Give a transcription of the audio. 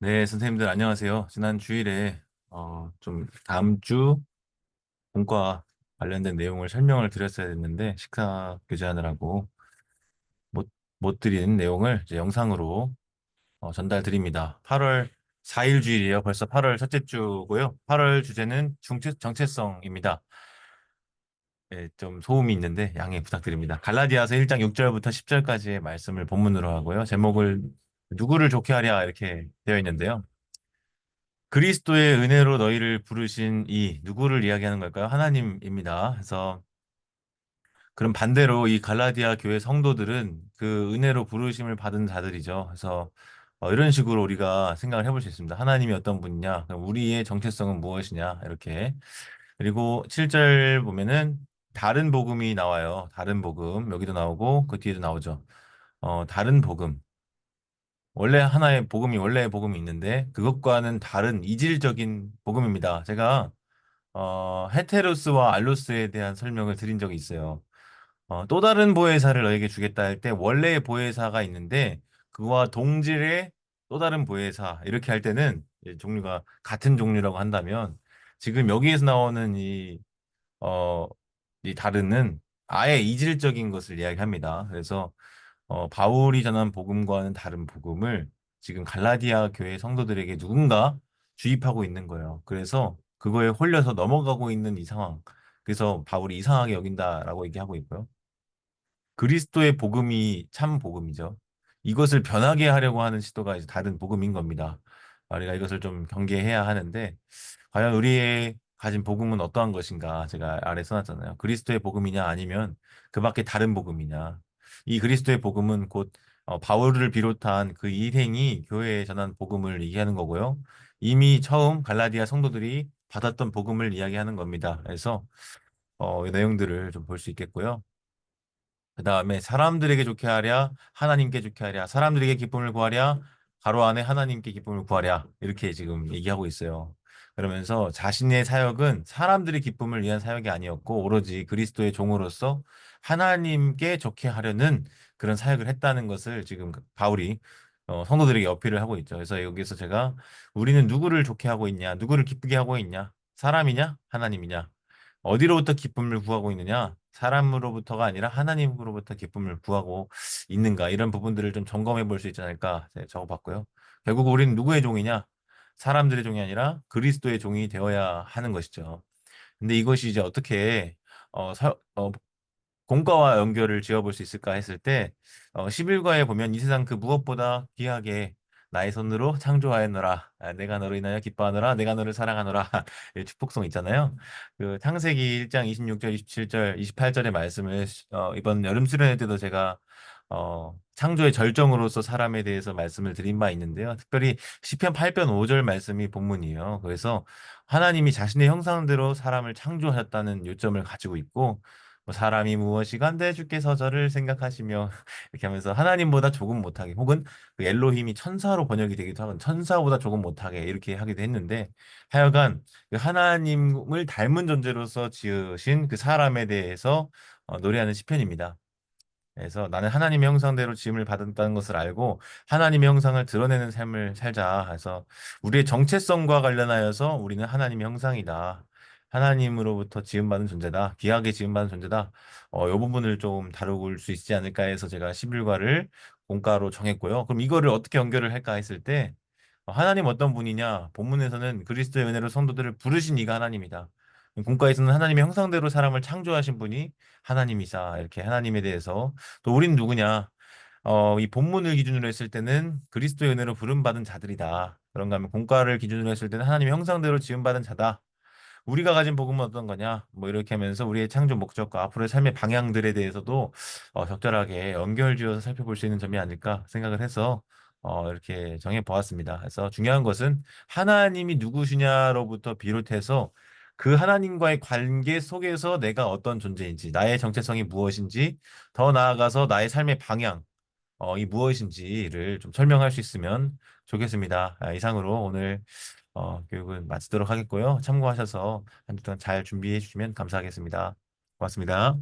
네, 선생님들 안녕하세요. 지난 주일에 좀 다음 주 본과 관련된 내용을 설명을 드렸어야 했는데 식사 교제하느라고 못, 못 드린 내용을 이제 영상으로 전달 드립니다. 8월 4일 주일이에요. 벌써 8월 첫째 주고요. 8월 주제는 정체성입니다. 예, 좀 소음이 있는데 양해 부탁드립니다. 갈라디아서 1장 6절부터 10절까지의 말씀을 본문으로 하고요. 제목을 누구를 좋게 하랴 이렇게 되어 있는데요. 그리스도의 은혜로 너희를 부르신 이 누구를 이야기하는 걸까요? 하나님입니다. 그래서 그럼 반대로 이 갈라디아 교회 성도들은 그 은혜로 부르심을 받은 자들이죠. 그래서 이런 식으로 우리가 생각을 해볼 수 있습니다. 하나님이 어떤 분이냐? 그럼 우리의 정체성은 무엇이냐? 이렇게. 그리고 7절 보면은 다른 복음이 나와요. 다른 복음. 여기도 나오고 그 뒤에도 나오죠. 다른 복음. 원래 하나의 복음이 원래의 복음이 있는데 그것과는 다른 이질적인 복음입니다. 제가 헤테로스와 알로스에 대한 설명을 드린 적이 있어요. 또 다른 보혜사를 너에게 주겠다 할 때 원래의 보혜사가 있는데 그와 동질의 또 다른 보혜사 이렇게 할 때는 이제 종류가 같은 종류라고 한다면 지금 여기에서 나오는 어, 이 다른은 아예 이질적인 것을 이야기합니다. 그래서 바울이 전한 복음과는 다른 복음을 지금 갈라디아 교회 성도들에게 누군가 주입하고 있는 거예요. 그래서 그거에 홀려서 넘어가고 있는 이 상황. 그래서 바울이 이상하게 여긴다라고 얘기하고 있고요. 그리스도의 복음이 참 복음이죠. 이것을 변하게 하려고 하는 시도가 이제 다른 복음인 겁니다. 우리가 이것을 좀 경계해야 하는데, 과연 우리의 가진 복음은 어떠한 것인가? 제가 아래 써놨잖아요. 그리스도의 복음이냐 아니면 그 밖에 다른 복음이냐? 이 그리스도의 복음은 곧 바울을 비롯한 그 일행이 교회에 전한 복음을 얘기하는 거고요. 이미 처음 갈라디아 성도들이 받았던 복음을 이야기하는 겁니다. 그래서 이 내용들을 좀 볼 수 있겠고요. 그 다음에 사람들에게 좋게 하랴, 하나님께 좋게 하랴, 사람들에게 기쁨을 구하랴, 가로 안에 하나님께 기쁨을 구하랴. 이렇게 지금 얘기하고 있어요. 그러면서 자신의 사역은 사람들의 기쁨을 위한 사역이 아니었고, 오로지 그리스도의 종으로서 하나님께 좋게 하려는 그런 사역을 했다는 것을 지금 바울이 성도들에게 어필을 하고 있죠. 그래서 여기서 제가 우리는 누구를 좋게 하고 있냐, 누구를 기쁘게 하고 있냐, 사람이냐, 하나님이냐. 어디로부터 기쁨을 구하고 있느냐? 사람으로부터가 아니라 하나님으로부터 기쁨을 구하고 있는가? 이런 부분들을 좀 점검해 볼 수 있지 않을까 적어봤고요. 결국 우리는 누구의 종이냐? 사람들의 종이 아니라 그리스도의 종이 되어야 하는 것이죠. 근데 이것이 이제 어떻게 공과와 연결을 지어볼 수 있을까 했을 때 11과에 보면 이 세상 그 무엇보다 귀하게 나의 손으로 창조하였노라. 내가 너로 인하여 기뻐하노라. 내가 너를 사랑하노라. 이 축복성 있잖아요. 그 창세기 1장 26절, 27절, 28절의 말씀을 이번 여름 수련회 때도 제가 창조의 절정으로서 사람에 대해서 말씀을 드린 바 있는데요. 특별히 시편 8편 5절 말씀이 본문이에요. 그래서 하나님이 자신의 형상대로 사람을 창조하셨다는 요점을 가지고 있고 뭐 사람이 무엇이간데 주께서 저를 생각하시며 이렇게 하면서 하나님보다 조금 못하게 혹은 그 엘로힘이 천사로 번역이 되기도 하고 천사보다 조금 못하게 이렇게 하기도 했는데 하여간 그 하나님을 닮은 존재로서 지으신 그 사람에 대해서 노래하는 시편입니다. 그래서 나는 하나님의 형상대로 지음을 받았다는 것을 알고 하나님의 형상을 드러내는 삶을 살자. 해서 우리의 정체성과 관련하여서 우리는 하나님의 형상이다. 하나님으로부터 지음받은 존재다. 귀하게 지음받은 존재다. 이 부분을 좀 다룰 수 있지 않을까 해서 제가 11과를 공과로 정했고요. 그럼 이거를 어떻게 연결을 할까 했을 때 하나님 어떤 분이냐? 본문에서는 그리스도의 은혜로 성도들을 부르신 이가 하나님이다. 공과에서는 하나님의 형상대로 사람을 창조하신 분이 하나님이사 이렇게 하나님에 대해서 또 우린 누구냐? 이 본문을 기준으로 했을 때는 그리스도의 은혜로 부름받은 자들이다. 그런가 하면 공과를 기준으로 했을 때는 하나님의 형상대로 지음받은 자다. 우리가 가진 복음은 어떤 거냐? 뭐 이렇게 하면서 우리의 창조 목적과 앞으로의 삶의 방향들에 대해서도 적절하게 연결지어서 살펴볼 수 있는 점이 아닐까 생각을 해서 이렇게 정해 보았습니다. 그래서 중요한 것은 하나님이 누구시냐로부터 비롯해서 그 하나님과의 관계 속에서 내가 어떤 존재인지, 나의 정체성이 무엇인지, 더 나아가서 나의 삶의 방향, 이 무엇인지를 좀 설명할 수 있으면 좋겠습니다. 이상으로 오늘 교육은 마치도록 하겠고요. 참고하셔서 한 주 동안 잘 준비해 주시면 감사하겠습니다. 고맙습니다.